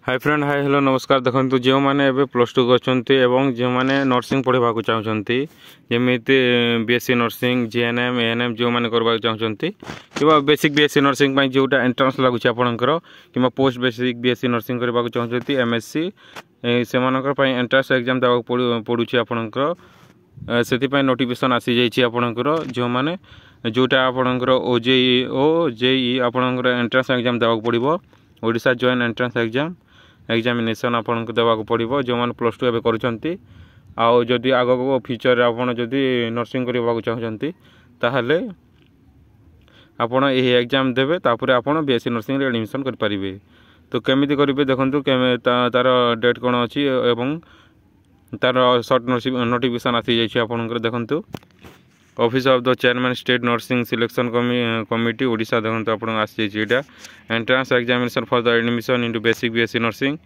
Hi friend hi hello नमस्कार। देखो जो मैंने प्लस टू कर जो मैंने नर्सिंग पढ़ा चाहते जमी बीएससी नर्सिंग जीएनएम एएनएम जो मैंने करवाक चाहते कि बेसिक बीएससी नर्सिंग जोटा एंट्रांस लगुच आपंकर कि पोस्ट बेसिक बीएससी नर्सिंग करवाक चाहते एमएससी से एंट्रांस एग्जाम देवा पड़ूँ आपंकर से नोटिफिकेशन आसी जाइए आपंकर जो मैंने जोटा आपंकर ओजेई ओ जेई आपंकर एंट्रांस एग्जाम देवा पड़ो ओडिशा जॉइंट एंट्रांस एग्जामिनेशन आपन को देवा पड़ो जो मैंने प्लस टू एवं करुँच आग को फ्यूचर आपड़ जदि नर्सिंग करने चाहते ताहले आपण यही एग्जाम देवे तापर आपण बीएससी नर्सिंग एडमिशन करेंगे। तो केमी करेंगे देखो तार डेट कौन अच्छी एवं तार सर्ट नोटिफिकेशन आसी जाइए आपंकर देखूँ office of the chairman state nursing selection committee Odisha देखो आप आसी entrance examination for the admission into basic BSc nursing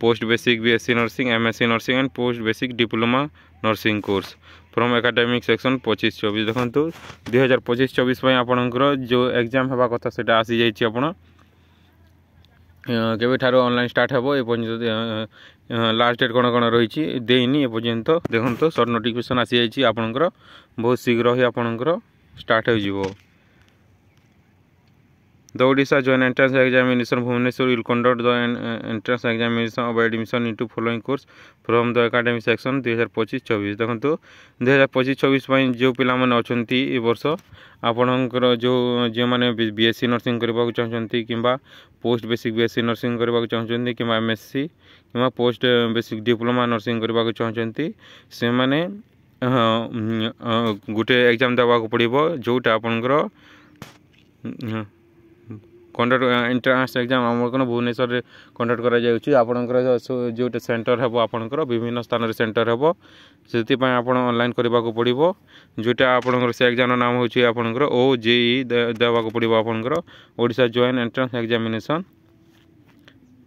post basic BSc nursing MSc nursing and post basic diploma nursing course from academic section 25-24 देखो 2025-24 आपंकर जो exam होगा कथा से आसी जाइए आप केवेठार ऑनलाइन स्टार्ट हो लास्ट डेट कौन कौन रही देनी एपर्यंत देखो सर्ट नोटिफिकेशन आसी जाइए आपंकर बहुत शीघ्र ही आपंकर स्टार्ट हो the Odisha joint entrance examination Bhubaneswar will conduct the entrance examination of admission into following course from the academic section 2025-24 देखो 2025-24 जो पिला माने अछंती ए वर्ष आपणकर जो मैंने बीएससी नर्सिंग करने चाहते कि पोस्ट बेसिक बीएससी नर्सिंग करने चाहते कि एमएससी कि पोस्ट बेसिक डिप्लोमा नर्सिंग करने चाहते से मैंने गोटे एग्जाम देवा पड़ो जोटा आपंकर कंडक्ट एंट्रांस एग्जाम आम कौन भुवनेश्वर में कंडक्ट कर जो सेंटर है आपंकर विभिन्न स्थान में सेंटर है से ऑनलाइन करने पड़ो जोटा आपंकर से एग्जाम नाम होची आपंकर ओजेई देवा पड़ो आपंकर ओडिशा जॉइंट एंट्रांस एग्जामिनेशन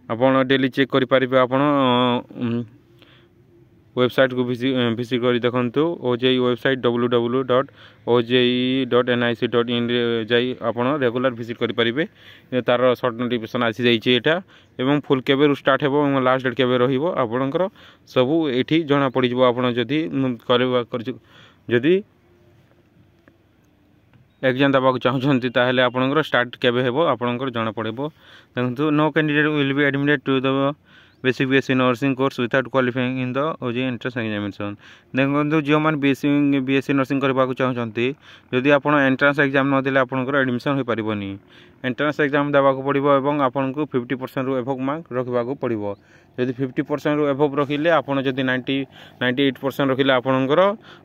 आपन डेली चेक करेंगे आपन वेबसाइट को विजिट कर देखु ओजेई वेबसाइट www.oje.nic.in जाई आपन रेगुलर विजिट करेंगे तार सर्ट नोटिफिकेशन आसी जाइए यहाँ एवं फुल केबे स्टार्ट हो लास्ट डेट केबे रहिबो आपनकर सबू एठी जना पड़ जाबो आपन जदि एग्जाम देवा चाहते ताहले आपनकर स्टार्ट केबे हेबो आपनकर जना पड़ो देखु no candidate will be admitted to the basic BSc nursing course without qualifying in the OJEE entrance examination देखो जो मैंने बीएससी नर्सिंग करने चाहते जदि आप एंट्रांस एग्जाम न देले आपनकर एडमिशन हो पारिबनी एंट्रांस एग्जाम देवा पड़ो और आपको 50% रु एभव मार्क रखा पड़ो जदि 50% रु एभव रखिले आपन जदि 98% रखिले आपनकर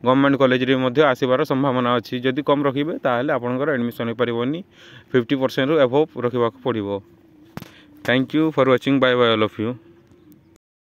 गवर्नमेंट कॉलेज रे आसबार संभावना अच्छी जदि कम रखिए ताहले आपनकर एडमिशन हो पारिबनी 50% रु एभव रखा पड़ो। Thank you for watching bye bye all of you.